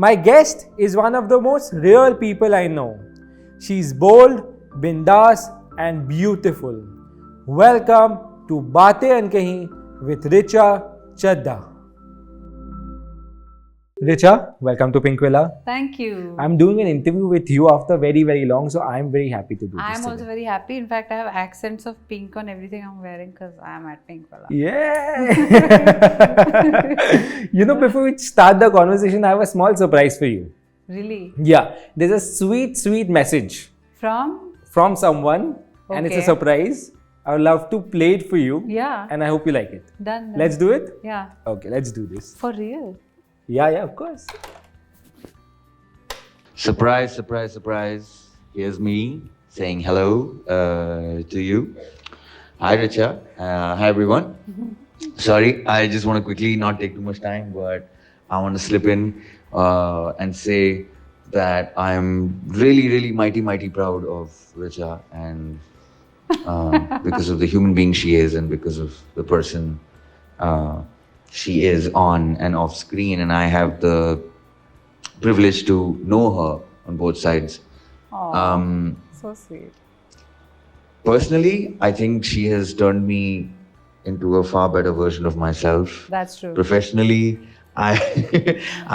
My guest is one of the most real people I know. She's bold, bindas, and beautiful. Welcome to Baatein Ankahee with Richa Chadha. Richa, welcome to Pinkvilla. Thank you. I'm doing an interview with you after very, very long, so I'm very happy to do this. I'm also very happy. In fact, I have accents of pink on everything I'm wearing because I'm at Pinkvilla. Yeah. Before we start the conversation, I have a small surprise for you. Really? Yeah. There's a sweet, sweet message From someone, and it's a Okay. surprise. I would love to play it for you. Yeah. And I hope you like it. Done. Let's do it? Yeah. Okay, let's do this. For real. Yeah, of course. Surprise, surprise, surprise. Here's me saying hello to you. Hi, Richa. Hi, everyone. Sorry, I just want to quickly not take too much time, but I want to slip in and say that I'm really, really mighty proud of Richa, and because of the human being she is and because of the person she is on and off screen, and I have the privilege to know her on both sides. Aww, so sweet. Personally, I think she has turned me into a far better version of myself. That's true. Professionally, I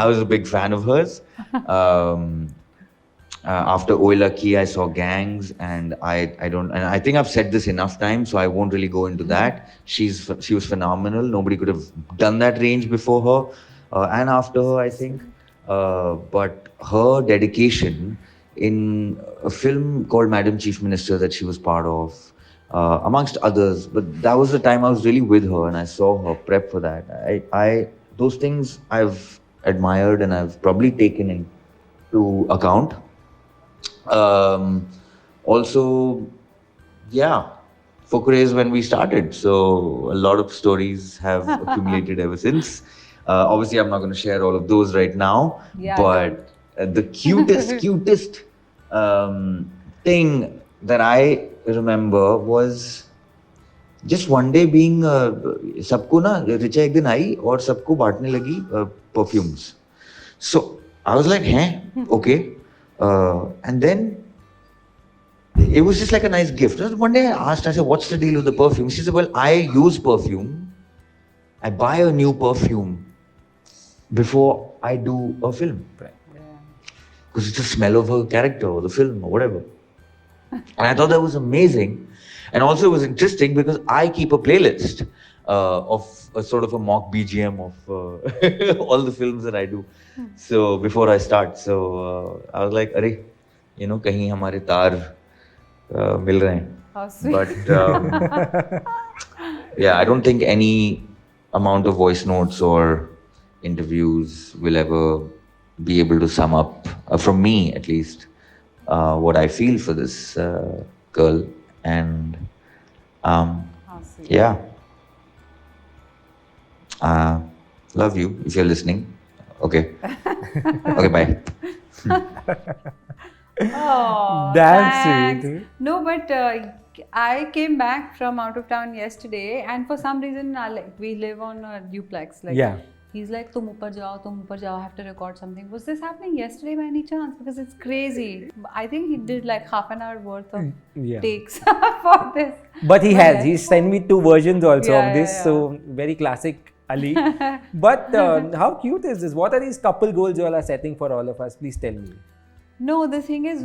was a big fan of hers. After Oye Lucky, I saw Gangs, and I think I've said this enough times, so I won't really go into that. She was phenomenal. Nobody could have done that range before her and after her, I think. But her dedication in a film called Madam Chief Minister that she was part of, amongst others, but that was the time I was really with her and I saw her prep for that. Those things I've admired and I've probably taken into account. Also, yeah, Fukrey is when we started, so a lot of stories have accumulated ever since. Obviously, I'm not going to share all of those right now, Yeah, but the cutest thing that I remember was just one day being सबको ना रिचा एक दिन आई और सबको बांटने लगी perfumes. So I was like, हैं, okay. And then it was just like a nice gift. One day I asked, I said, what's the deal with the perfume? She said, well, I use perfume. I buy a new perfume before I do a film. Because it's the smell of a character or the film or whatever. And I thought that was amazing. And also it was interesting because I keep a playlist of a sort of a mock BGM of all the films that I do. So before I start, so I was like, "Arey, kahin hamare taar mil rahe hain." How sweet. But yeah, I don't think any amount of voice notes or interviews will ever be able to sum up, from me at least, what I feel for this girl. And How sweet. yeah, love you if you're listening. Okay. Okay, bye. Oh, That's thanks. sweet. No, but I came back from out of town yesterday, and for some reason, we live on a duplex. Like, Yeah. he's like, tum upar jao, I have to record something. Was this happening yesterday by any chance? Because it's crazy. I think he did like half an hour worth of Yeah. takes for this. But he has. yeah. He sent me 2 versions also Yeah, of this. yeah, yeah. So, very classic Ali. But how cute is this? What are these couple goals you all are setting for all of us? Please tell me. No, the thing is,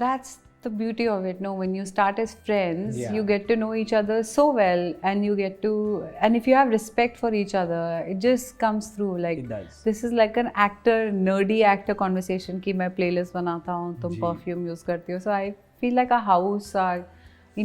that's the beauty of it. No, when you start as friends, Yeah. you get to know each other so well, and and if you have respect for each other, it just comes through. Like, It does. this is like an nerdy actor conversation कि मैं playlist बनाता हूँ, तुम perfume use करती हो. So I feel like our house, our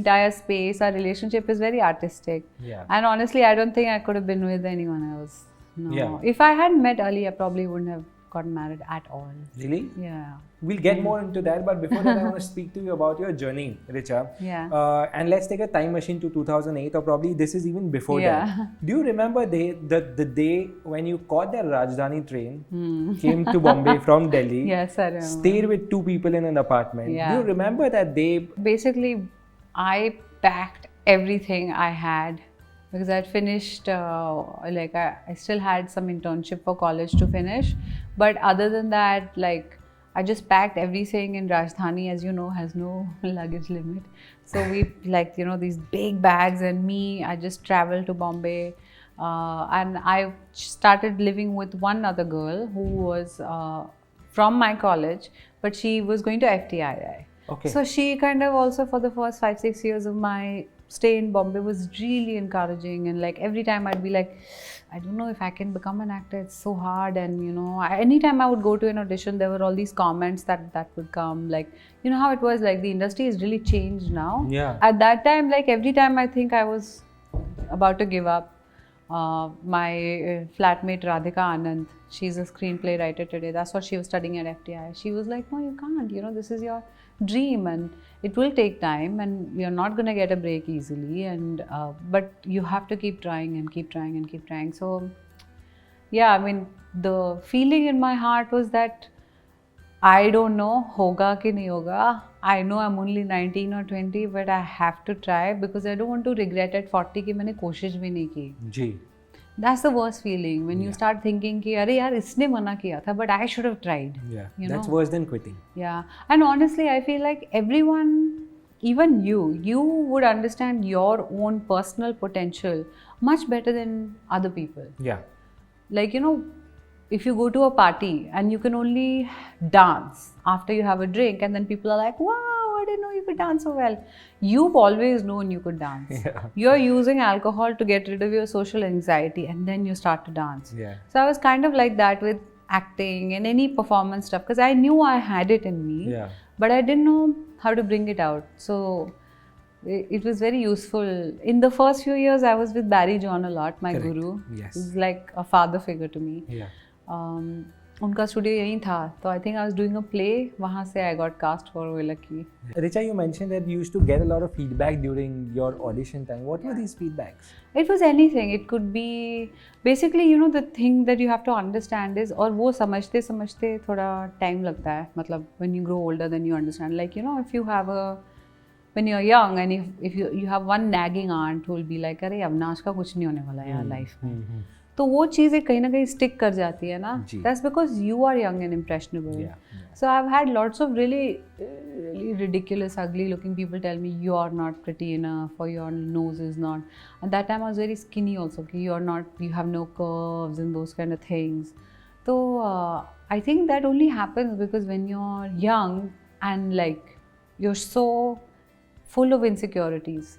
entire space, our relationship is very artistic. Yeah. And honestly, I don't think I could have been with anyone else. No. Yeah. If I had met Ali, I probably wouldn't have gotten married at all. Really? Yeah. We'll get more into that, but before that, I want to speak to you about your journey, Richa. Yeah. And let's take a time machine to 2008, or probably this is even before Yeah. that. Do you remember the day when you caught the Rajdhani train, came to Bombay from Delhi, Yes, I remember. stayed with 2 people in an apartment? Yeah. Do you remember that day? Basically, I packed everything I had because I'd finished, I still had some internship for college to finish, But other than that, like, I just packed everything in Rajdhani, as you know, has no luggage limit. So we, like, you know, these big bags, and me, I just traveled to Bombay. And I started living with one other girl who was from my college, but she was going to FTII. Okay. So she kind of also, for the first 5-6 years of my stay in Bombay, was really encouraging. And like every time I'd be like, I don't know if I can become an actor, it's so hard. And you know, anytime I would go to an audition, there were all these comments that would come, like, you know how it was, like the industry has really changed now. Yeah. At that time, like every time I think I was about to give up, my flatmate Radhika Anand, she's a screenplay writer today, that's what she was studying at FTI. She was like, no, you can't, you know, this is your dream and it will take time and you're not going to get a break easily, and but you have to keep trying and keep trying and keep trying. So yeah, I mean, the feeling in my heart was that I don't know hoga ki nahi hoga. I know I'm only 19 or 20, but I have to try because I don't want to regret at 40 कि मैंने कोशिश भी नहीं की. जी. That's the worst feeling when you start thinking कि अरे यार इसने मना किया था, but I should have tried. Yeah, you that's know? worse than quitting. Yeah, and honestly, I feel like everyone, even you would understand your own personal potential much better than other people. Yeah. Like, you know, if you go to a party and you can only dance after you have a drink, and then people are like, wow, I didn't know you could dance so well. You've always known you could dance. Yeah. You're using alcohol to get rid of your social anxiety, and then you start to dance. Yeah. So I was kind of like that with acting and any performance stuff, because I knew I had it in me, Yeah. but I didn't know how to bring it out. So it was very useful. In the first few years, I was with Barry John a lot, my Correct. guru. Yes. He's like a father figure to me. Yeah. उनका studio यहीं था, तो I think I was doing a play, वहाँ से I got cast for वो lucky. Richa, you mentioned that you used to get a lot of feedback during your audition time. What were these feedbacks? It was anything. It could be basically, you know, the thing that you have to understand is, और वो समझते समझते थोड़ा time लगता है, मतलब when you grow older then you understand. Like, you know, if you have when you're young and if you have one nagging aunt who will be like, अरे अविनाश का कुछ नहीं होने वाला यार लाइफ में, तो वो चीज़ें कहीं ना कहीं स्टिक कर जाती है ना. That's because you are young and impressionable. So I've had lots of really ridiculous, ugly looking people tell me, you're not pretty enough, or your nose is not. At that time I was very skinny also, you have no curves and those kind of things. So I think that only happens because when you're young and like you're so full of insecurities,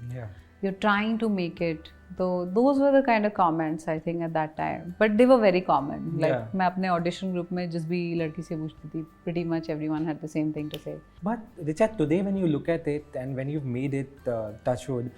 you're trying to make it. So those were the kind of comments I think at that time, but they were very common. Like मैं अपने audition group में जिस भी लड़की से पूछती थी, pretty much everyone had the same thing to say. But Richa, today when you look at it and when you've made it touchwood,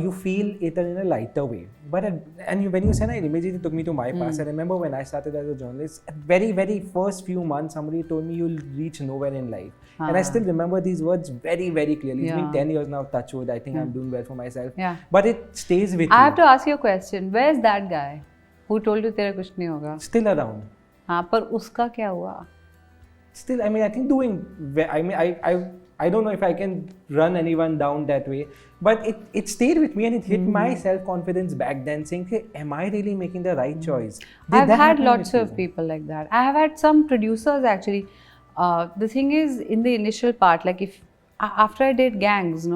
you feel it in a lighter way. But when you said it immediately took me to my past. I remember when I started as a journalist, at very first few months, somebody told me you'll reach nowhere in life. And I still remember these words very clearly. It's been 10 years now, touchwood. I think I'm doing well for myself. But it stays with you. I have to ask you a question. Where's that guy who told you तेरा कुछ नहीं होगा? Still around. हाँ, पर उसका क्या हुआ? Still, I mean, I think I don't know if I can run anyone down that way, but it stayed with me and it hit my self-confidence back then, saying, hey, am I really making the right choice? I've had lots of people like that. I have had some producers actually. The thing is, in the initial part, like after I did Gangs,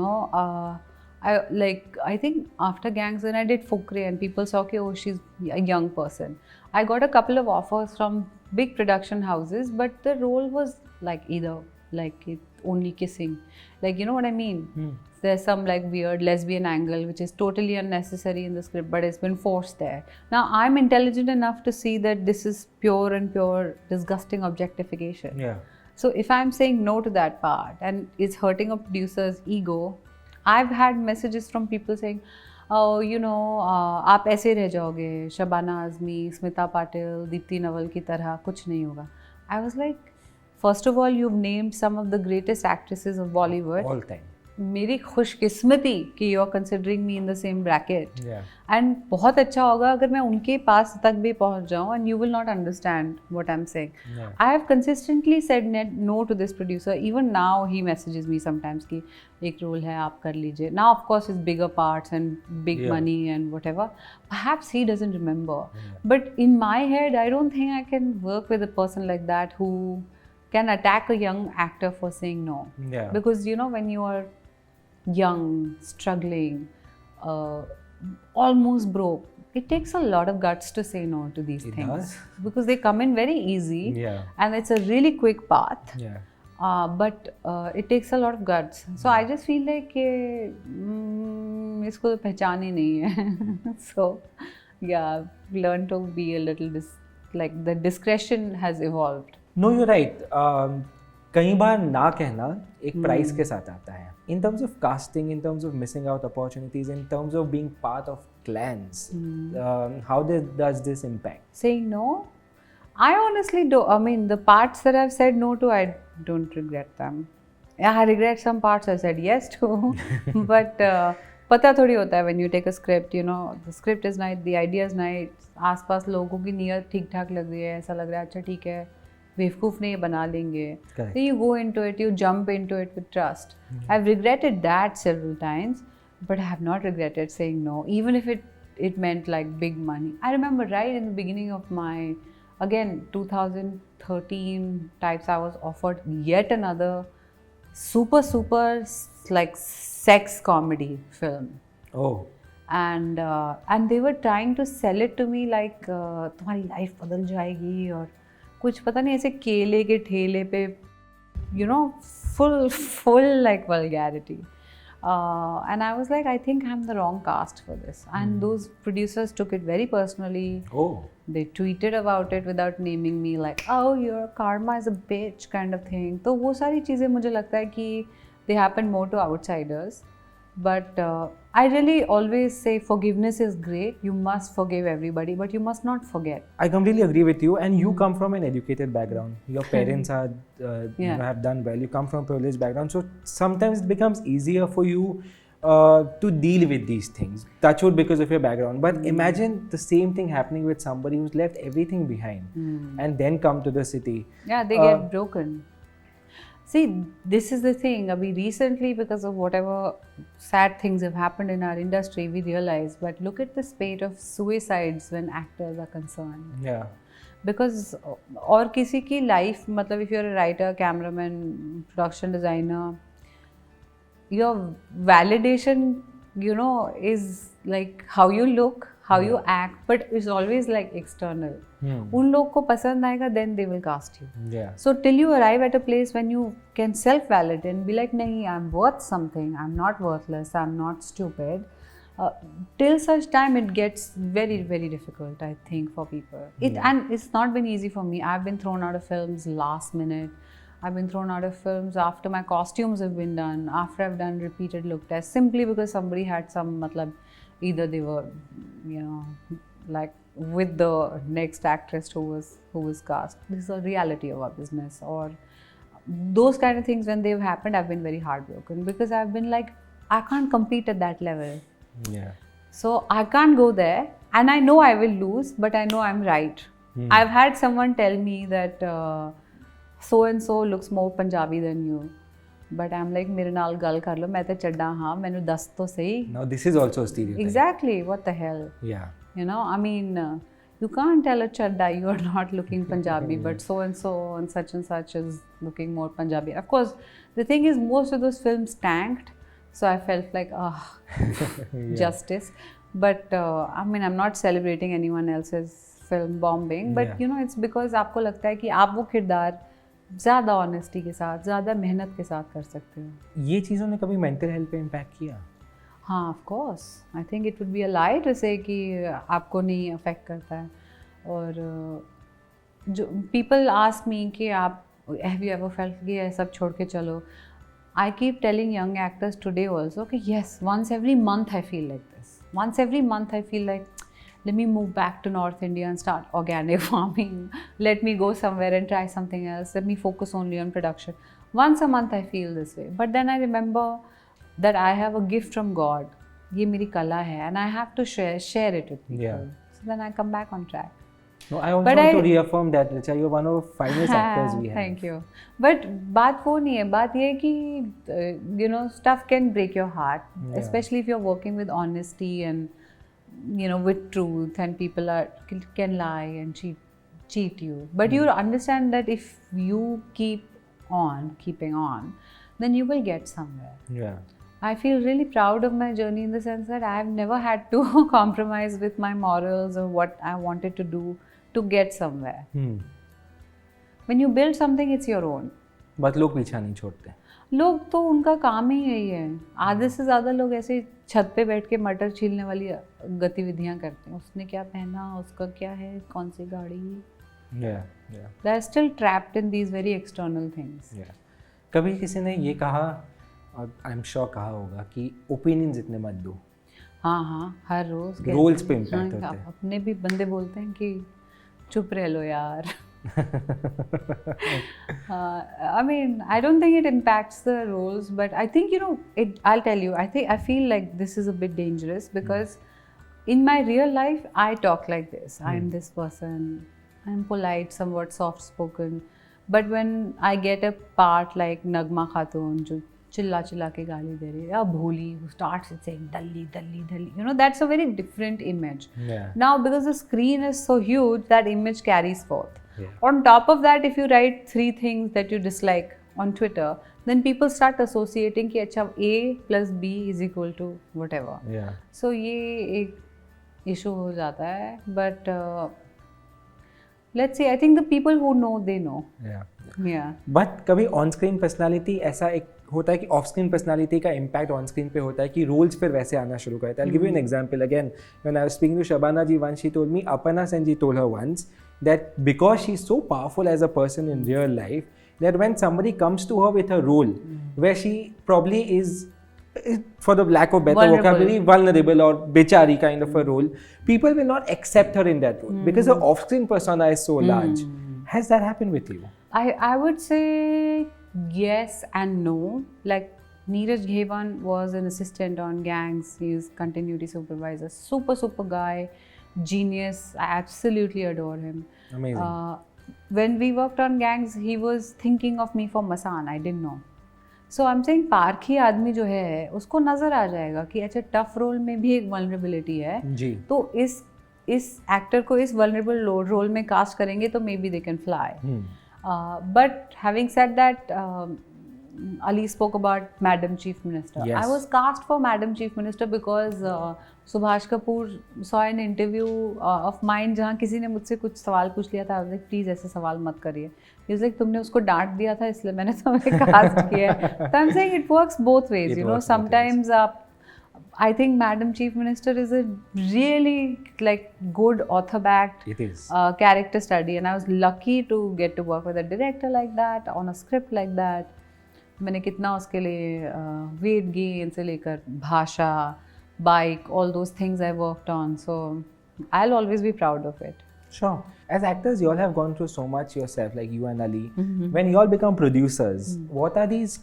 I think after Gangs, when I did Fukrey and people saw, okay, oh, she's a young person. I got a couple of offers from big production houses, but the role was like either like only kissing, like, you know what I mean? There's some like weird lesbian angle which is totally unnecessary in the script, but it's been forced there. Now I'm intelligent enough to see that this is pure disgusting objectification. So if I'm saying no to that part and it's hurting a producer's ego, I've had messages from people saying, oh, you know, आप ऐसे रह जाओगे, शबाना आज़मी, स्मिता पाटिल, दीप्ति नवल की तरह, कुछ नहीं होगा. I was like, first of all, you've named some of the greatest actresses of Bollywood. All time. मेरी खुशकिस्मती कि you are considering me in the same bracket Yeah. And बहुत अच्छा होगा अगर मैं उनके पास तक भी पहुंच जाऊं and you will not understand what I am saying. Yeah. I have consistently said no to this producer. Even now he messages me sometimes कि एक रोल है आप कर लीजिए. Now of course is bigger parts and big Yeah. Money and whatever. Perhaps he doesn't remember, but in my head I don't think I can work with a person like that who can attack a young actor for saying no. Yeah. Because you know, when you are young, struggling, almost broke, it takes a lot of guts to say no to these It things. does. Because they come in very easy. Yeah. And it's a really quick path. Yeah. But it takes a lot of guts. So I just feel like इसको तो पहचान ही नहीं है. So yeah, learn to be a little like the discretion has evolved. No, you're right. कई बार ना कहना एक price के साथ आता है. In terms of casting, in terms of missing out opportunities, in terms of being part of clans, how does this impact? Saying no, I honestly do. I mean, the parts that I've said no to, I don't regret them. Yeah, I regret some parts I said yes to, but पता थोड़ी होता है when you take a script, you know, the script is nice, the idea is nice, आसपास लोगों की नीयत ठीक ठाक लग रही है, ऐसा लग रहा है अच्छा ठीक है, बेवकूफ़ नहीं बना लेंगे. So you go into it, you jump into it with trust. I've regretted that several times, but I have not regretted saying no, even if it meant like big money. I remember right in the beginning of my, again, 2013 types, I was offered yet another super like sex comedy film. Oh. And they were trying to sell it to me like तुम्हारी life बदल जाएगी और कुछ पता नहीं ऐसे केले के ठेले पे, you know, full like vulgarity. And I was like, I think I'm the wrong cast for this. And those producers took it very personally. Oh. They tweeted about it without naming me, like, oh, your karma is a bitch kind of thing. तो वो सारी चीज़ें मुझे लगता है कि they happen more to outsiders. But I really always say forgiveness is great. You must forgive everybody, but you must not forget. I completely agree with you. And you come from an educated background. Your parents are you know, have done well. You come from a privileged background. So sometimes it becomes easier for you to deal with these things. Touch wood because of your background. But imagine the same thing happening with somebody who's left everything behind and then come to the city. Yeah, they get broken. See, this is the thing. Abhi recently, because of whatever sad things have happened in our industry, we realize. But look at the spate of suicides when actors are concerned. Yeah. Because और किसी की life, मतलब if you're a writer, cameraman, production designer, your validation, you know, is like how you look, how you act, but it's always like external. उन लोग को पसंद आएगा, then they will cast you. Yeah. So till you arrive at a place when you can self-validate and be like, nahi, I'm worth something, I'm not worthless, I'm not stupid. Till such time it gets very, very difficult, I think, for people. And it's not been easy for me. I've been thrown out of films last minute. I've been thrown out of films after my costumes have been done, after I've done repeated look tests, simply because somebody had some, matlab, either they were, you know, like with the next actress who was cast. This is a reality of our business. Or those kind of things, when they've happened, I've been very heartbroken because I've been like, I can't compete at that level. Yeah. So I can't go there, and I know I will lose, but I know I'm right. I've had someone tell me that so and so looks more Punjabi than you. But I'm like, मेरे नाल गल कर लो, मैं तो चड्डा हाँ, मैंने दस तो सही. Now this is also a stereotype. Exactly, what the hell? Yeah. You know, I mean, you can't tell a chadda you are not looking Punjabi, but so and such is looking more Punjabi. Of course, the thing is, most of those films tanked, so I felt like, justice. But I mean, I'm not celebrating anyone else's film bombing, but you know, it's because आपको लगता है कि आप वो किरदार ज़्यादा honesty के साथ, ज़्यादा मेहनत के साथ कर सकते हो. ये चीज़ों ने कभी मेंटल हेल्थ पे इम्पैक्ट किया? हाँ, of course. I think it would be a lie to say कि आपको नहीं अफेक्ट करता है. और जो पीपल आस्क मी कि आप हैव यू एवर फेल्ट कि ये सब छोड़ के चलो. I keep telling young actors today also, okay, yes, once every month I feel like this. Once every month I feel like, let me move back to North India and start organic farming. Let me go somewhere and try something else. Let me focus only on production. Once a month I feel this way. But then I remember that I have a gift from God. ये मेरी कला है, and I have to share it with people. Yeah. So then I come back on track. No, I also want to reaffirm that, Richa, you're one of the finest actors we have. Thank you. But बात वो नहीं है, बात ये है कि you know, stuff can break your heart, especially if you're working with honesty and you know, with truth, and people can lie and cheat you. But you understand that if you keeping on, then you will get somewhere. Yeah. I feel really proud of my journey in the sense that I have never had to compromise with my morals or what I wanted to do to get somewhere. When you build something, it's your own. But लोग पीछा नहीं छोड़ते. लोग तो उनका काम ही यही है. आधे से ज़्यादा लोग ऐसे छत पे बैठ के मटर छीलने वाली गतिविधियाँ करते हैं. उसने क्या पहना, उसका क्या है, कौन सी गाड़ी. Yeah. They are still trapped in these very external things. Yeah. कभी किसी ने ये कहा, और आई एम श्योर कहा होगा, कि ओपिनियंस इतने मत दो. हाँ, हर रोज रोल्स पे इम्पैक्ट होते हैं. अपने भी बंदे बोलते हैं कि चुप रह लो यार. I mean, I don't think it impacts the roles, but I think, you know, I'll tell you, I feel like this is a bit dangerous because in my real life, I talk like this. I'm this person. I'm polite, somewhat soft-spoken. But when I get a part like Nagma Khatun, जो चिल्ला के गाली दे रही है, या भोली, who starts saying dalli, you know, that's a very different image. Yeah. Now, because the screen is so huge, that image carries forth. Yeah. On top of that, if you write 3 things that you dislike on Twitter, then people start associating कि अच्छा A plus B is equal to whatever. Yeah. So ये एक issue हो जाता है, but let's see, I think the people who know, they know. Yeah. But कभी on screen personality ऐसा एक होता है कि ऑफ स्क्रीन पर्सनालिटी का इम्पैक्ट ऑन स्क्रीन पे होता है कि रोल्स फिर वैसे आना शुरू करता है. I'll give you an example again. When I was speaking to Shabana ji once, she told me, Aparna Sen ji told her once that because she's so powerful as a person in real life, that when somebody comes to her with a role where she probably is, for the lack of better vocabulary, vulnerable or bichari kind of a role, people will not accept her in that role because her off-screen persona is so large. Has that happened with you? I would say yes and no. Like Neeraj Ghewan was an assistant on Gangs. He's continuity supervisor. Super guy, genius. I absolutely adore him. Amazing. When we worked on Gangs, he was thinking of me for Masan. I didn't know. So I'm saying पारखी आदमी जो है उसको नज़र आ जाएगा कि अच्छा tough role में भी एक वल्नरेबिलिटी है जी. तो इस एक्टर को इस वल्नरेबल रोल में कास्ट करेंगे तो may be they can fly. But having said that, Ali spoke about Madam Chief Minister. Yes. I was cast for Madam Chief Minister because Subhash Kapoor saw an interview of mine जहाँ किसी ने मुझसे कुछ सवाल पूछ लिया था. I was like, please ऐसे सवाल मत करिए. He was like, तुमने उसको डांट दिया था इसलिए मैंने तुम्हें कास्ट किया है. So I'm saying it works both ways. You know, sometimes I think Madam Chief Minister is a really like good author-backed character study, and I was lucky to get to work with a director like that on a script like that. मैंने कितना उसके लिए weight gain से लेकर भाषा, bike, all those things I worked on. So I'll always be proud of it. Sure. As actors, you all have gone through so much yourself, like you and Ali. When you all become producers, what are these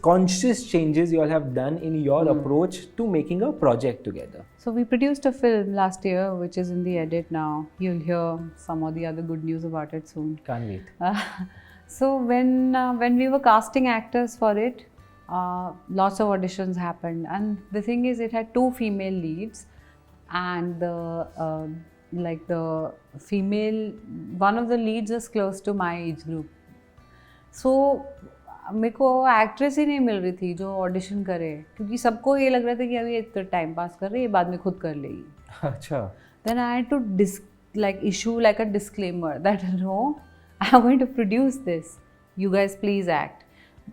conscious changes you all have done in your approach to making a project together? So we produced a film last year, which is in the edit now. You'll hear some of the other good news about it soon. Can't wait. So when we were casting actors for it, lots of auditions happened, and the thing is, it had 2 female leads, and the female, one of the leads was close to my age group. So मेरे को actress ही नहीं मिल रही थी जो audition करे, क्योंकि सबको ये लग रहा था कि अभी ये तो टाइम पास कर रही है, बाद में खुद कर लेगी. अच्छा. Then I had to issue like a disclaimer that no, I'm going to produce this. You guys please act.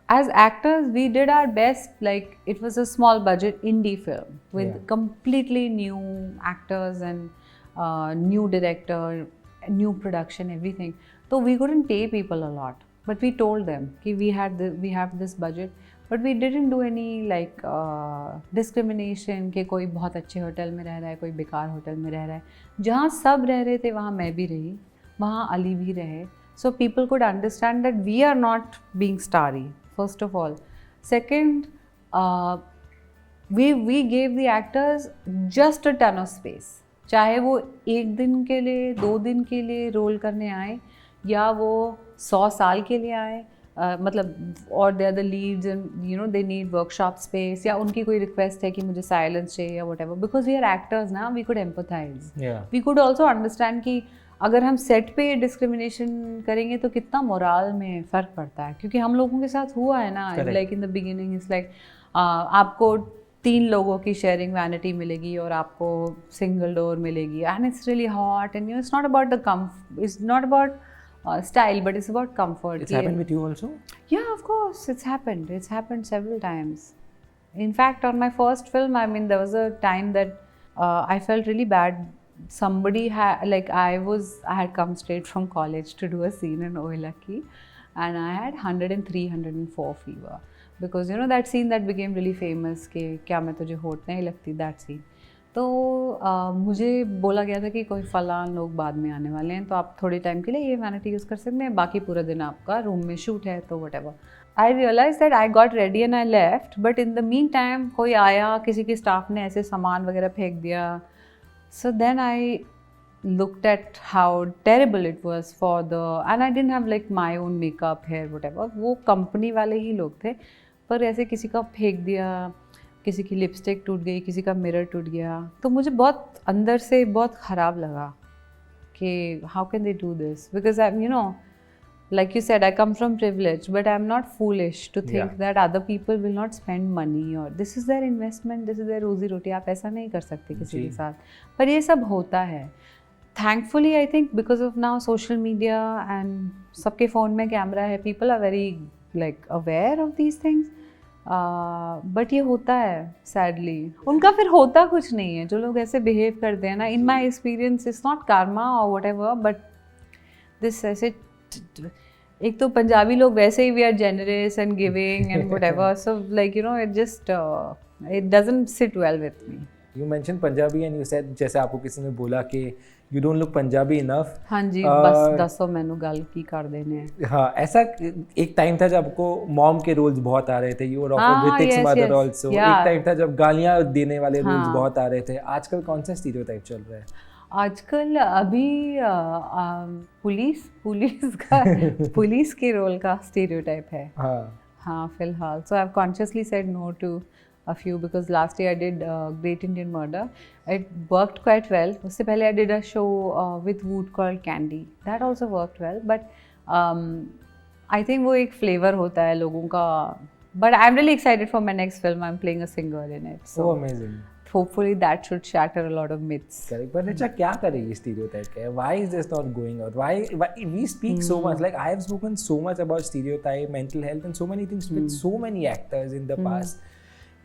As actors, we did our best. Like it was a small budget indie film with completely new actors and new director, new production, everything. So we couldn't pay people a lot. But we told them कि we have this budget, but we didn't do any like discrimination कि कोई बहुत अच्छे hotel में रह रहा है, कोई बेकार होटल में रह रहा है. जहाँ सब रह रहे थे वहाँ मैं भी रही, वहाँ अली भी रहे. So people could understand that we are not being starry, first of all. Second, we gave the actors just a ton of space. चाहे वो 1 दिन के लिए 2 दिन के लिए रोल करने आए या वो 100 साल के लिए आए, मतलब और they are the leads and you know they need workshop space, या उनकी कोई रिक्वेस्ट है कि मुझे साइलेंस चाहिए या whatever, because we are actors ना, we could empathise, we could also understand कि अगर हम सेट पे डिस्क्रिमिनेशन करेंगे तो कितना मोरल में फ़र्क पड़ता है, क्योंकि हम लोगों के साथ हुआ है ना. Like in the beginning it's like आपको 3 लोगों की शेयरिंग वैनिटी मिलेगी और आपको सिंगल डोर मिलेगी, and it's really hot, and you it's not about the it's not about style, but it's about comfort. It's happened with you also? Yeah, of course, it's happened several times. In fact, on my first film, I mean, there was a time that I felt really bad. Somebody had, like, I had come straight from college to do a scene in Oilaki, and I had 103, 104 fever, because you know that scene that became really famous, कि क्या मैं तुझे होट नहीं लगती, that scene. तो मुझे बोला गया था कि कोई फलान लोग बाद में आने वाले हैं, तो आप थोड़े टाइम के लिए ये वैनिटी यूज़ कर सकते हैं, बाकी पूरा दिन आपका रूम में शूट है, तो whatever. I realize that I got ready and I left, but in the mean time कोई आया, किसी के स्टाफ ने ऐसे सामान वगैरह फेंक दिया. So then I looked at how terrible it was for the, and I didn't have like my own makeup, hair, whatever, वो कंपनी वाले ही लोग थे, पर ऐसे किसी का फेंक दिया, किसी की लिपस्टिक टूट गई, किसी का मिरर टूट गया, तो मुझे बहुत अंदर से बहुत ख़राब लगा कि how can they do this, because I you know like you said, I come from privilege, but I'm not foolish to think that other people will not spend money, or this is their investment, this is their रोजी रोटी, आप ऐसा नहीं कर सकते किसी के साथ, पर ये सब होता है. Thankfully, I think because of now social media and सबके फ़ोन में कैमरा है, people are very like aware of these things. But ये होता है सैडली, उनका फिर होता कुछ नहीं है जो लोग ऐसे बिहेव करते हैं ना. In my experience it's not karma और वट एवर, बट दिस ऐसे, एक तो पंजाबी लोग वैसे ही we are generous and giving and whatever, so like you know it just it doesn't sit well with me. You mentioned Punjabi and you said जैसे आपको किसी ने बोला कि you don't look Punjabi enough. हाँ जी, बस दसो मैनू गल की कर देने. हाँ, ऐसा एक टाइम था जब आपको मॉम के रोल्स बहुत आ रहे थे, you were often Ritik's mother also. एक टाइम था जब गालियाँ देने वाले रोल्स बहुत आ रहे थे. आजकल कौन सा स्टीरियोटाइप चल रहा है? आजकल अभी पुलिस के रोल का स्टीरियोटाइप है. हाँ फिलहाल. So I have consciously said no to a few, because last year I did Great Indian Murder. It worked quite well. उससे पहले I did a show with Wood called Candy. That also worked well. But I think वो एक flavor होता है लोगों का. But I'm really excited for my next film. I'm playing a singer in it. So amazing. Hopefully that should shatter a lot of myths. Correct. But Richa, क्या करेगी stereotype के? Why is this not going out? Why we speak so much? Like I have spoken so much about stereotype, mental health, and so many things with so many actors in the past.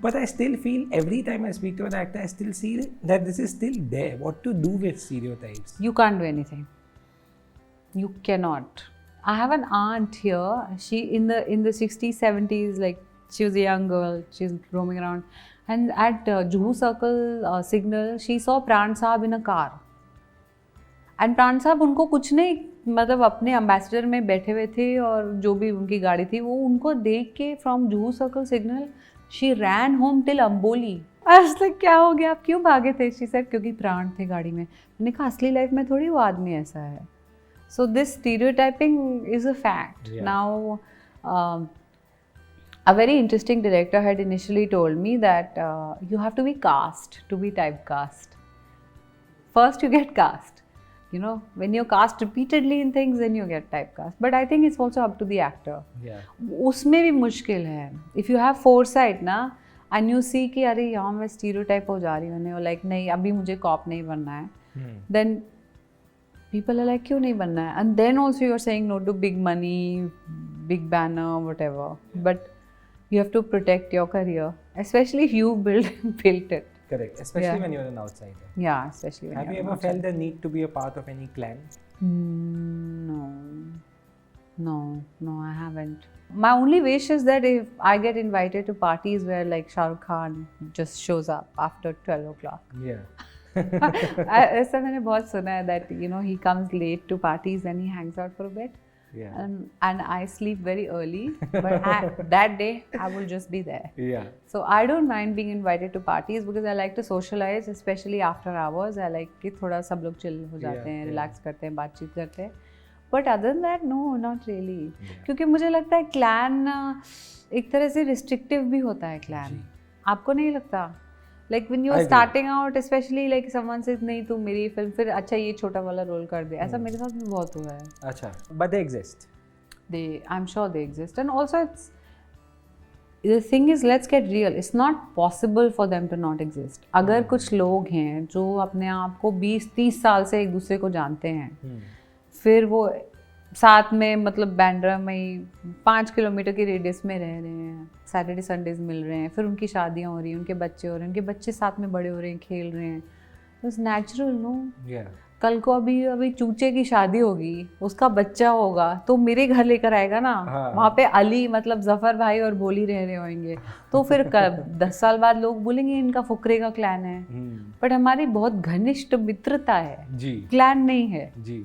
But I still feel every time I speak to an actor, I still see that this is still there. What to do with stereotypes? You can't do anything. You cannot. I have an aunt here. She in the 60s, 70s, like she was a young girl. She's roaming around, and at Juhu Circle signal, she saw Pran Saab in a car. And Pran Saab उनको कुछ नहीं, मतलब अपने ambassador में बैठे हुए थे और जो भी उनकी गाड़ी थी वो उनको देख के from Juhu circle signal she ran home till Amboli. I was like, क्या हो गया, आप क्यों भागे थे? She said, क्योंकि प्राण थे गाड़ी में. मैंने कहा असली लाइफ में थोड़ी वो आदमी ऐसा है. So this stereotyping is a fact. Now, a very interesting director had initially told me that you have to be cast to be typecast. First you get cast. You know, when you're cast repeatedly in things, then you get typecast. But I think it's also up to the actor. उसमें भी मुश्किल है. If you have foresight ना, and you see कि अरे यहाँ मैं stereotype हो जा रही हूँ, और like नहीं अभी मुझे cop नहीं बनना है, then people are like क्यों नहीं बनना है? And then also you're saying no to big money, big banner, whatever. But you have to protect your career, especially if you built it. Correct, especially when you're an outsider. Yeah, especially when Have you ever felt the need to be a part of any clan? No, I haven't. My only wish is that if I get invited to parties where like Shah Rukh Khan just shows up after 12 o'clock. Yeah. ऐसा मैंने बहुत सुना है that you know he comes late to parties and he hangs out for a bit. Yeah. And I sleep very early, but that day I will just be there. Yeah. So I don't mind being invited to parties because I like to socialize, especially after hours. I like कि थोड़ा सब लोग chill हो जाते हैं, relax करते हैं, बातचीत करते हैं. But other than that, no, not really. क्योंकि मुझे लगता है clan एक तरह से restrictive भी होता है clan. आपको नहीं लगता? Like when you are starting out, especially like someone says नहीं तू मेरी फिल्म, फिर अच्छा ये छोटा वाला रोल कर दे, ऐसा मेरे साथ भी बहुत हुआ है. अच्छा, but they exist. I'm sure they exist, and also the thing is, let's get real. It's not possible for them to not exist. अगर कुछ लोग हैं जो अपने आप को 20-30 साल से एक दूसरे को जानते हैं, फिर वो साथ में मतलब बैंड्रा में ही 5 किलोमीटर की रेडियस में रह रहे हैं, सैटरडे संडेज मिल रहे हैं, फिर उनकी शादियाँ हो रही हैं, उनके बच्चे हो रहे हैं, उनके बच्चे साथ में बड़े हो रहे हैं, खेल रहे हैं. It's natural, no? कल को अभी चूचे की शादी होगी, उसका बच्चा होगा तो मेरे घर लेकर आएगा ना. वहाँ पे अली मतलब जफर भाई और बोली रह रहे होंगे, तो फिर 10 साल बाद लोग बोलेंगे इनका फुकरे का क्लैन है. बट हमारी बहुत घनिष्ठ मित्रता है, क्लैन नहीं है. जी.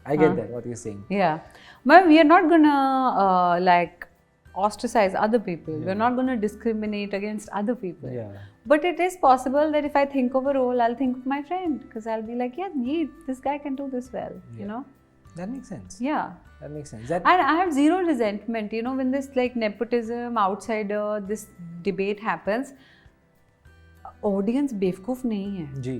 I get that, what you're saying. Yeah. But we are not gonna like ostracize other people. We're not gonna discriminate against other people. Yeah. But it is possible that if I think of a role, I'll think of my friend. Because I'll be like, yeah, this guy can do this well, you know? That makes sense. Yeah. That makes sense. And I have zero resentment, you know, when this like nepotism, outsider, this debate happens. Audience बेवकूफ नहीं है. जी.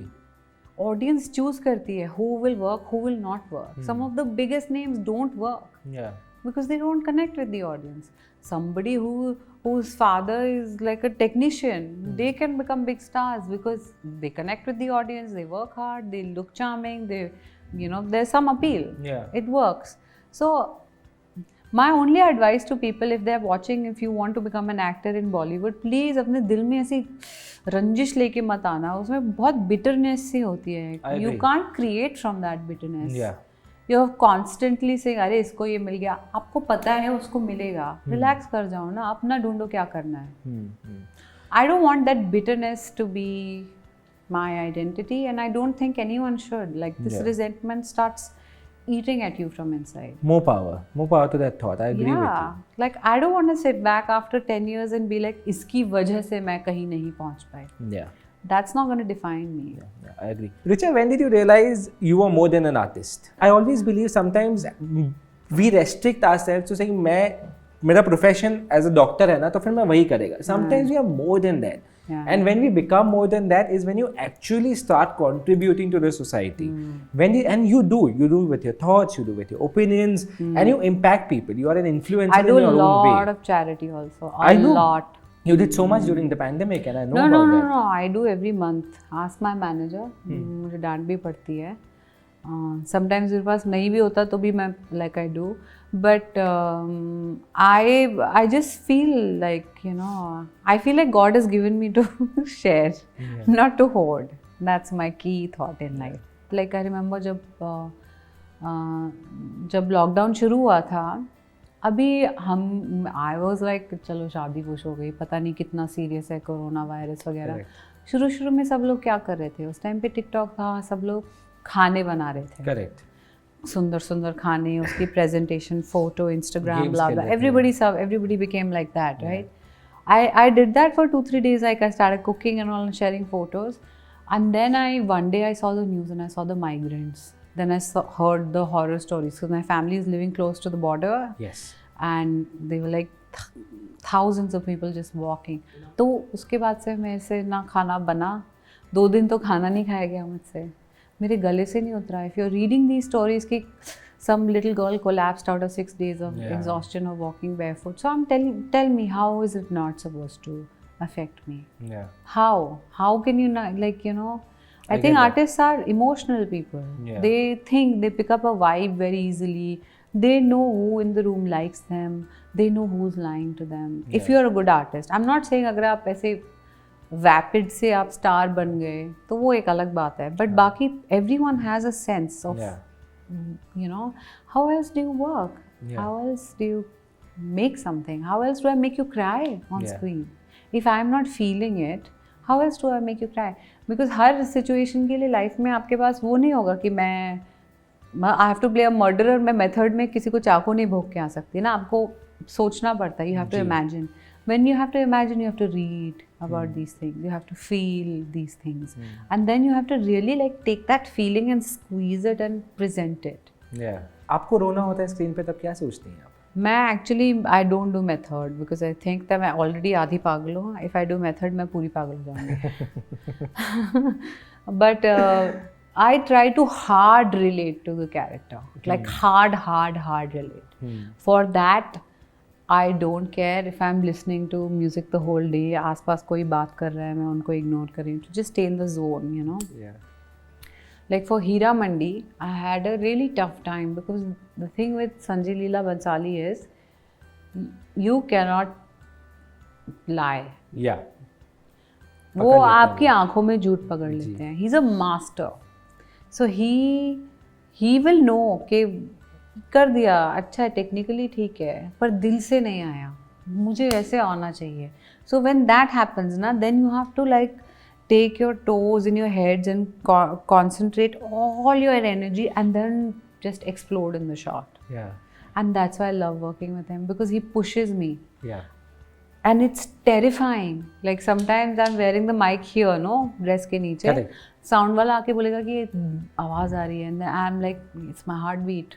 Audience choose करती है who will work, who will not work. Some of the biggest names don't work. Yeah. Because they don't connect with the audience. Somebody whose father is like a technician, they can become big stars because they connect with the audience, they work hard, they look charming, they, you know, there's some appeal. Yeah. It works. So my only advice to people, if they're watching, if you want to become an actor in Bollywood, please अपने दिल में ऐसी रंजिश लेके मत आना. उसमें बहुत bitterness सी होती है. You can't create from that bitterness. Yeah. You're constantly saying अरे इसको ये मिल गया, आपको पता है उसको मिलेगा, रिलैक्स कर जाओ ना, अपना ढूंढो क्या करना है. I don't want that bitterness to be my identity, and I don't think anyone should. Like this resentment starts eating at you from inside. More power to that thought. I agree with you. Like I don't want to sit back after 10 years and be like इसकी वजह से मैं कहीं नहीं पहुंच पाई. Yeah. That's not going to define me. Yeah, I agree. Richa, when did you realize you were more than an artist? I always believe sometimes we restrict ourselves to saying मेरा profession as a doctor है ना, तो फिर मैं वही करेगा. Sometimes we are more than that. Yeah. And when we become more than that is when you actually start contributing to the society. And you do with your thoughts, you do with your opinions, and you impact people. You are an influencer in your own way. I do a lot of charity also. A lot. You did so much during the pandemic, and I know about that. No. I do every month. Ask my manager. मुझे डांट भी पड़ती है. Sometimes मेरे पास नहीं भी होता तो भी मैं like I do. But I just feel like, you know, I feel like God has given me to share, not to hoard. That's my key thought in life. Like I remember जब lockdown शुरू हुआ था, अभी I was like चलो शादी खुश हो गई, पता नहीं कितना सीरियस है कोरोना वायरस वगैरह. शुरू में सब लोग क्या कर रहे थे, उस टाइम पे टिकटॉक था, सब लोग खाने बना रहे थे. करेक्ट. सुंदर खाने, उसकी presentation, photo, Instagram, blah blah. Everybody became like that, right? I did that for 2-3 days. Like I started cooking and all, and sharing photos, and then one day I saw the news and I saw the migrants. Then I heard the horror stories because my family is living close to the border. Yes. And they were like thousands of people just walking. तो उसके बाद से मेरे से ना खाना बना, 2 दिन तो खाना नहीं खाया गया मुझसे, मेरे गले से नहीं उतरा. If you're reading these stories कि some little girl collapsed out of 6 days of exhaustion of walking barefoot. So I'm tell me, how is it not supposed to affect me? Yeah. How can you not, like, you know, I think artists are emotional people. Yeah. They pick up a vibe very easily. They know who in the room likes them. They know who's lying to them. Yeah. If you're a good artist, I'm not saying अगर आप ऐसे वैपिड से आप star बन गए तो वो एक अलग बात है, बट बाकी everyone has a sense of you know, how else do you work? How else do you make something? How else do I make you cry on screen? If I'm not feeling it, how else do I make you cry? Because her situation के लिए life में आपके पास वो नहीं होगा कि मैं I have to play a murderer. मैं मेथड में किसी को चाकू नहीं भोग के आ सकती ना, आपको सोचना पड़ता है. You have to imagine. When you have to imagine, you have to read about these things. You have to feel these things, and then you have to really like take that feeling and squeeze it and present it. Yeah. आपको रोना होता है screen पे तब क्या सोचती हैं आप? मैं actually I don't do method because I think that मैं ऑलरेडी आधी पागल हूँ. इफ़ आई डू मेथड मैं पूरी पागल हो जाऊँगी. But I try to hard relate to the character, like hard relate. For that, I don't care if I'm listening to music the whole day. आसपास कोई बात कर रहा है, मैं उनको ignore कर रही हूँ. To just stay in the zone, you know. Yeah. Like for Heeramandi, I had a really tough time because the thing with Sanjay Leela Bhansali is you cannot lie. Yeah. वो आपकी आंखों में झूठ पकड़ लेते हैं. He's a master. So he will know कि कर दिया अच्छा है, टेक्निकली ठीक है, पर दिल से नहीं आया, मुझे ऐसे आना चाहिए. So when that happens ना, then you have to like take your toes in your heads and concentrate all your energy and then just explode in the shot. Yeah. And that's why I love working with him because he pushes me. Yeah. And it's terrifying. Like sometimes I'm wearing the mic here, no, breast के नीचे. Correct. Sound वाला आके बोलेगा कि आवाज़ आ रही है, and I'm like, it's my heartbeat.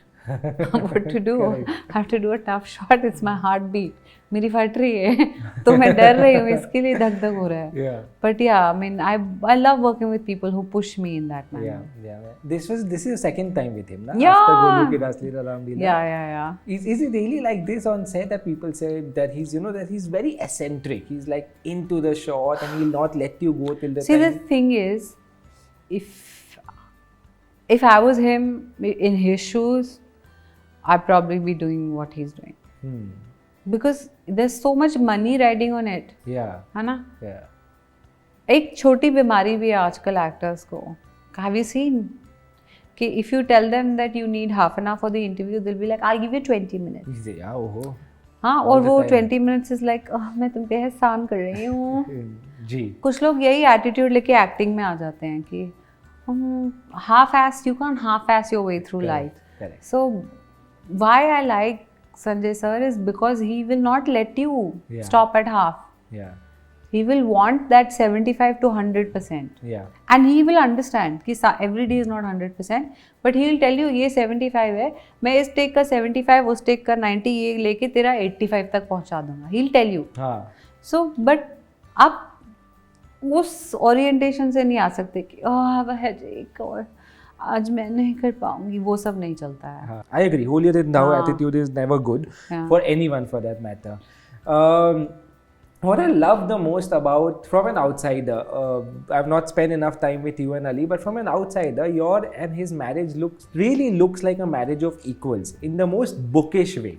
What to do? I have to do a tough shot. It's my heartbeat. मेरी फट रही है, तो मैं डर रही हूँ, इसके लिए धक-धक हो रहा है. Yeah. But yeah, I mean, I love working with people who push me in that manner. Yeah. This is your second time with him, na? Yeah. After Golu Ki Asli Ramlila. Yeah. Is it really like this on set that people say that he's, you know, that he's very eccentric? He's like into the shot and he'll not let you go till the See, time. the thing is, if I was him in his shoes, I'd probably be doing what he's doing. Because there's so much money riding on it. Yeah. है ना? Yeah. एक छोटी बीमारी भी है आजकल actors को. Have you seen? कि if you tell them that you need half an hour for the interview, they'll be like, I'll give you 20 minutes. Easy. Yeah, oh. हाँ, और वो 20 minutes is like, मैं तुम पे एहसान कर रही हूँ. जी. कुछ लोग यही एटीट्यूड लेके एक्टिंग में आ जाते हैं कि half-ass, you can't half-ass your way through life. Correct. So why I like Sanjay sir is because he will not let you stop at half. Yeah. He will want that 75 to 100%. Yeah. And he will understand कि every day is not 100%, but he will tell you ये 75 है, मैं इस take का 75, उस take का 90 ये लेके तेरा 85 तक पहुंचा दूंगा. He'll tell you. हाँ. So but आप उस ओरिएंटेशन से नहीं आ सकते कि हैव अ हेडेक और आज मैं नहीं कर पाऊंगी, वो सब नहीं चलता है. I agree. Holier than thou attitude is never good for anyone, for that matter. What I love the most about, from an outsider, I've not spent enough time with you and Ali, but from an outsider, your and his marriage really looks like a marriage of equals in the most bookish way.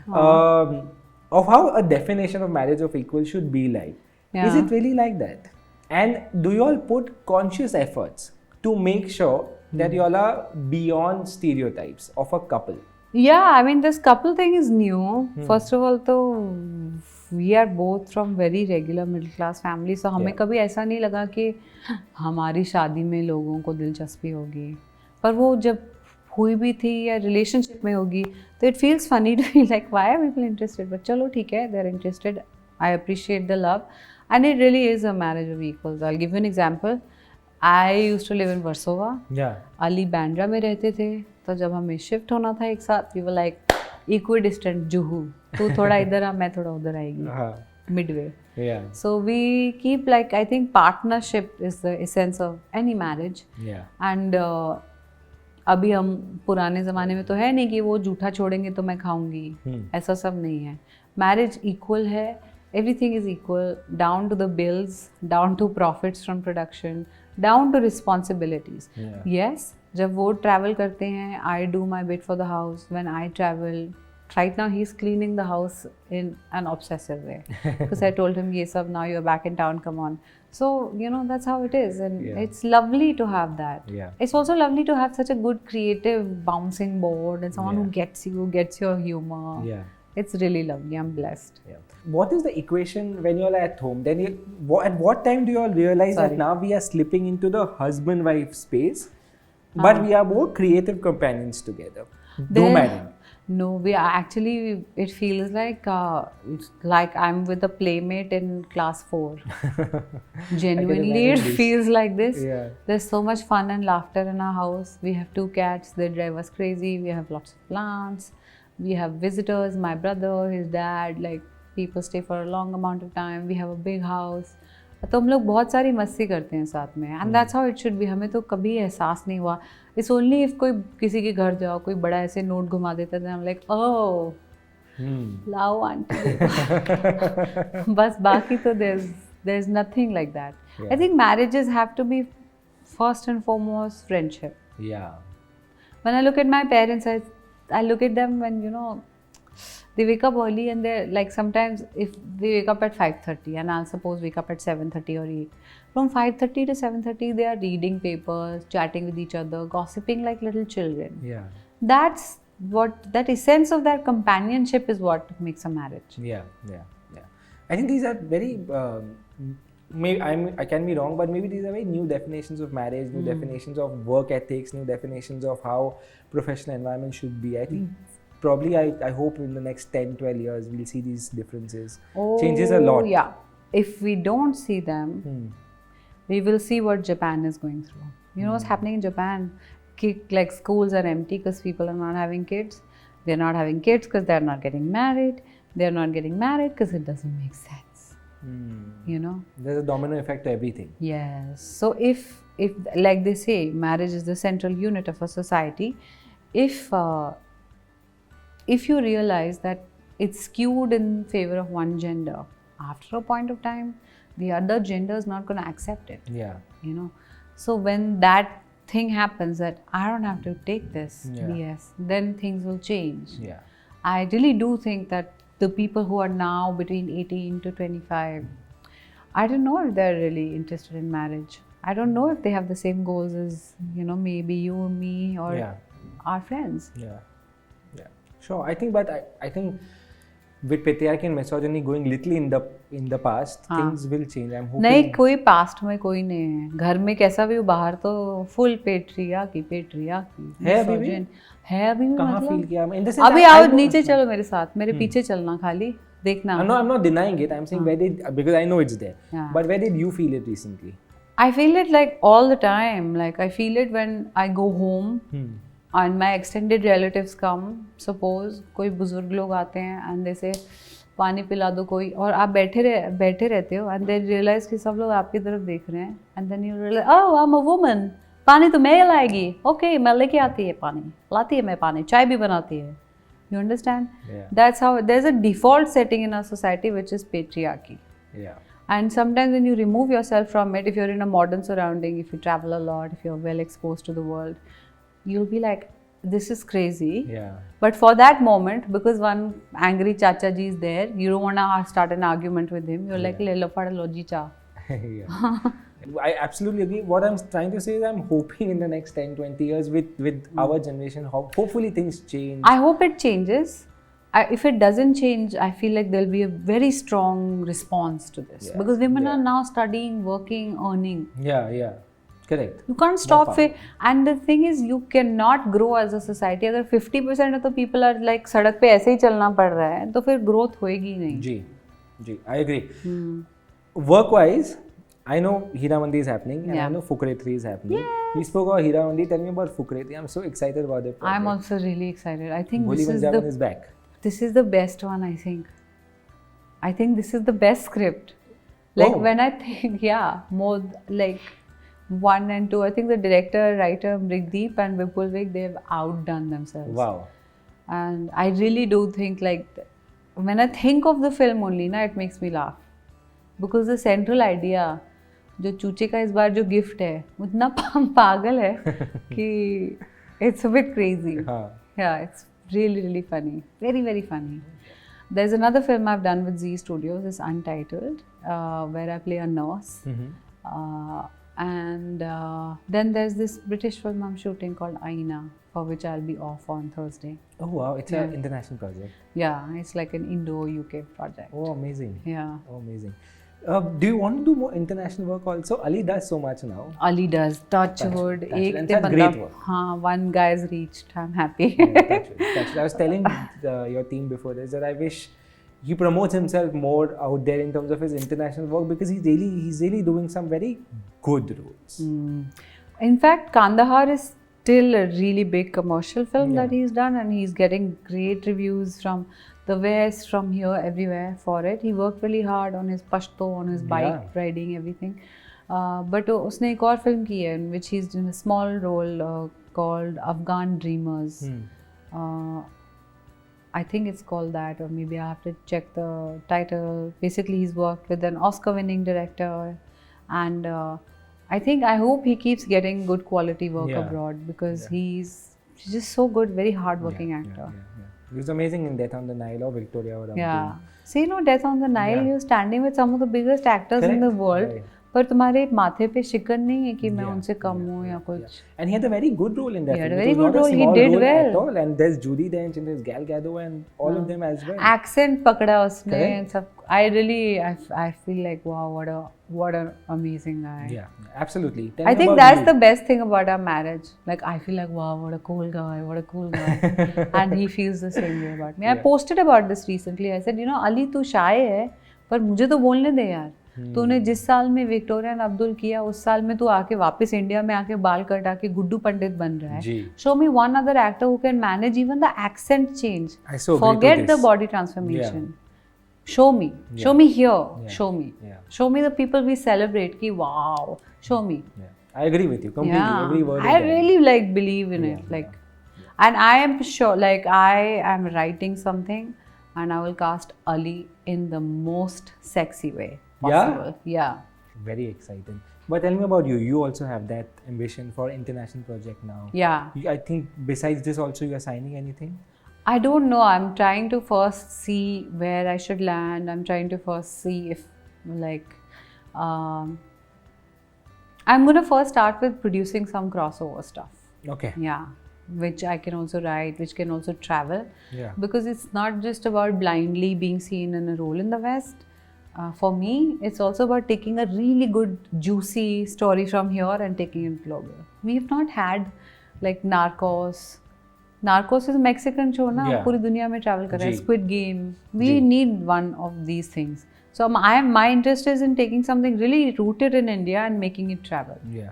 Of how a definition of marriage of equals should be like. Yeah. Is it really like that? And do you all put conscious efforts to make sure that you all are beyond stereotypes of a couple? Yeah, I mean this couple thing is new. First of all, तो we are both from very regular middle class families, so हमें कभी ऐसा नहीं लगा कि हमारी शादी में लोगों को दिलचस्पी होगी. पर वो जब हुई भी थी या रिलेशनशिप में होगी, तो it feels funny to be like, why are people interested? But चलो ठीक है, they're interested. I appreciate the love. And it really is a marriage of equals. I'll give you an example. I used to live in Warsaw. Yeah. Ali Bandra में रहते थे, तो जब हमें shift होना था एक साथ, we were like equidistant Juhu. तू थोड़ा इधर आ, मैं थोड़ा उधर आएगी. Midway. Yeah. So we keep like, I think partnership is the essence of any marriage. Yeah. And अभी हम पुराने ज़माने में तो है नहीं कि वो जूठा छोड़ेंगे तो मैं खाऊंगी. ऐसा सब नहीं है. Marriage equal है. Everything is equal, down to the bills, down to profits from production, down to responsibilities. Yeah. Yes, जब वो travel करते हैं, I do my bit for the house. When I travel, right now he's cleaning the house in an obsessive way. Because I told him, ये सब, now you're back in town, come on. So, you know, that's how it is. And it's lovely to have that. Yeah. It's also lovely to have such a good creative bouncing board and someone who gets you, gets your humor. Yeah. It's really lovely. I'm blessed. Yeah. What is the equation when you're at home? Then at what time do you all realize that now we are slipping into the husband-wife space, but we are more creative companions together. No There- marrying. No, we are actually, it feels like I'm with a playmate in class 4. Genuinely, it imagine this. feels like this. Yeah. There's so much fun and laughter in our house. We have 2 cats, they drive us crazy. We have lots of plants. We have visitors, my brother, his dad, like people stay for a long amount of time. We have a big house. तो हम लोग बहुत सारी मस्ती करते हैं साथ में and that's how it should be. हमें तो कभी एहसास नहीं हुआ. इट्स ओनली इफ कोई किसी के घर जाओ, कोई बड़ा ऐसे नोट घुमा देता था, हम लाइक ओह लाओ आंटी. बस बाकी तो there is nothing like that. I think marriages have to be first and foremost friendship. Yeah. When I look at my parents, I look at them when, you know, they wake up early and they're like, sometimes if they wake up at 5:30 and I'll suppose wake up at 7:30 or 8, from 5:30 to 7:30 they are reading papers, chatting with each other, gossiping like little children. Yeah. That's what, that essence of that companionship is what makes a marriage. Yeah. I think these are very. I can be wrong, but maybe these are very new definitions of marriage, new definitions of work ethics, new definitions of how professional environment should be. I think probably I hope in the next 10-12 years we'll see these differences. Changes a lot. Yeah. If we don't see them, we will see what Japan is going through. You know what's happening in Japan? Like schools are empty because people are not having kids. They're not having kids because they're not getting married. They're not getting married because it doesn't make sense. You know? There's a domino effect to everything. Yes. So if like they say, marriage is the central unit of a society. If you realize that it's skewed in favor of one gender, after a point of time, the other gender is not going to accept it. Yeah. You know, so when that thing happens that I don't have to take this BS, then things will change. Yeah. I really do think that the people who are now between 18 to 25, I don't know if they're really interested in marriage. I don't know if they have the same goals as, you know, maybe you and me or our friends. Yeah. Sure. I think, but I think with patriarchy and misogyny going little in the past, things will change. I'm hoping. नहीं, कोई past में कोई नहीं है. घर में कैसा भी हो, बाहर तो फुल पेट्रियार्की है अभी भी? है अभी भी. कहाँ मतलब feel किया? In the sense अभी I आओ know- नीचे चलो मेरे साथ, मेरे पीछे चलना, खाली देखना. I'm not denying it. I'm saying where did, because I know it's there. Yeah. But where did you feel it recently? I feel it like all the time. Like I feel it when I go home. And my extended relatives come, suppose कोई बुजुर्ग लोग आते हैं and they say पानी पिला दो कोई, और आप बैठे रहते हो and they realize कि सब लोग आपकी तरफ देख रहे हैं and then you realize, oh I'm a woman, पानी तो मैं लाएगी, okay मैं लेके आती है पानी, लाती है मैं पानी, चाय भी बनाती है. You understand? Yeah. That's how there's a default setting in our society which is patriarchy. Yeah. And sometimes when you remove yourself from it, if you're in a modern surrounding, if you travel a lot, if you're well exposed to the world, you'll be like, this is crazy. Yeah. But for that moment, because one angry chacha ji is there, you don't want to start an argument with him. You're like, le lo pada lo ji cha. Yeah. I absolutely agree. What I'm trying to say is I'm hoping in the next 10-20 years with our generation, hopefully things change. I hope it changes. If it doesn't change, I feel like there'll be a very strong response to this. Yeah. Because women are now studying, working, earning. Yeah. Correct. You can't stop it. And the thing is, you cannot grow as a society. अगर 50% of the people are like सड़क पे ऐसे ही चलना पड़ रहा है, तो फिर growth होएगी ही नहीं. जी, I agree. Work-wise, I know Heeramandi is happening, and I know Fukrey 3 is happening. We spoke about Heeramandi. Tell me about Fukrey 3. I'm so excited about it. I'm also really excited. I think Bholi Manjavan is back. This is the best one. I think this is the best script. Like when I think, more like 1 and 2. I think the director, writer Mrigdeep and Vipul Vig, they've outdone themselves. Wow. And I really do think like when I think of the film only, it makes me laugh because the central idea, जो चूचे का इस बार जो gift है, उतना पागल है कि it's a bit crazy. Yeah, it's really funny, very funny. There's another film I've done with Z Studios, it's Untitled, where I play a nurse. And then there's this British film I'm shooting called Aina, for which I'll be off on Thursday. Oh wow, it's an international project. Yeah, it's like an Indo-UK project. Oh amazing. Yeah. Oh amazing. Do you want to do more international work also? Ali does so much now. Ali does. Touch wood. And एक such ते great बंदा, work. हाँ, one guy's reached. I'm happy. Touch wood. I was telling your team before this that I wish he promotes himself more out there in terms of his international work, because he's really doing some very good roles. In fact, Kandahar is still a really big commercial film Yeah. that he's done, and he's getting great reviews from the West, from here, everywhere for it. He worked really hard on his Pashto, on his bike riding, everything. But उसने एक और film की है in which he's in a small role called Afghan Dreamers. I think it's called that, or maybe I have to check the title. Basically, he's worked with an Oscar-winning director, and I hope he keeps getting good quality work abroad, because he's just so good, very hard-working actor. He was amazing in Death on the Nile or Victoria or Abdul. Yeah. See, Death on the Nile, you're standing with some of the biggest actors in the world. Right. पर तुम्हारे माथे पे शिकन नहीं है कि मैं उनसे कम हूँ या कुछ. And he had a very good role in that. He had film. a It very was not good role. He small did role well. at all. And there's Judi Dench and there's Gal Gadot and all of them as well. Accent पकड़ा उसने. Correct. सब. I feel like wow, what an amazing guy. Yeah, absolutely. I think that's the best thing about our marriage. Like, I feel like, wow, what a cool guy. And he feels the same way about me. I posted about this recently. I said, Ali, तू shy है, पर मुझे तो बोलने दे यार. तूने जिस साल में विक्टोरिया एंड अब्दुल किया, उस साल में तू आके वापस इंडिया में आके बाल कटा के गुड्डू पंडित बन रहा है. Show me one other actor who can manage even the accent change. Forget the body transformation. Show me. Show me here. Show me. Show me the people we celebrate. Ki wow. Show me. I agree with you completely. Every word. I really believe in it. And I am sure, I am writing something, and I will cast Ali in the most sexy way possible. Yeah. Very exciting. But tell me about you. You also have that ambition for international project now. Yeah. I think besides this also you are signing anything? I don't know. I'm trying to first see where I should land. I'm trying to first see if, I'm going to first start with producing some crossover stuff. Okay. Yeah. Which I can also write, which can also travel. Yeah. Because it's not just about blindly being seen in a role in the West. For me, it's also about taking a really good, juicy story from here and taking it global. We've not had Narcos. Narcos is a Mexican show, na? पूरी दुनिया में travel कर रहा है. Squid Game. We need one of these things. So my interest is in taking something really rooted in India and making it travel. Yeah.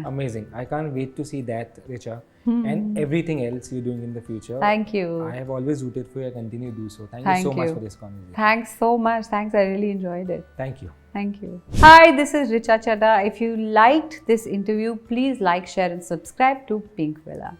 Amazing. I can't wait to see that, Richa, and everything else you're doing in the future. Thank you. I have always rooted for you. I continue to do so. Thank you so much for this conversation. Thanks so much. Thanks. I really enjoyed it. Thank you. Thank you. Hi, this is Richa Chadha. If you liked this interview, please like, share, and subscribe to Pink Villa.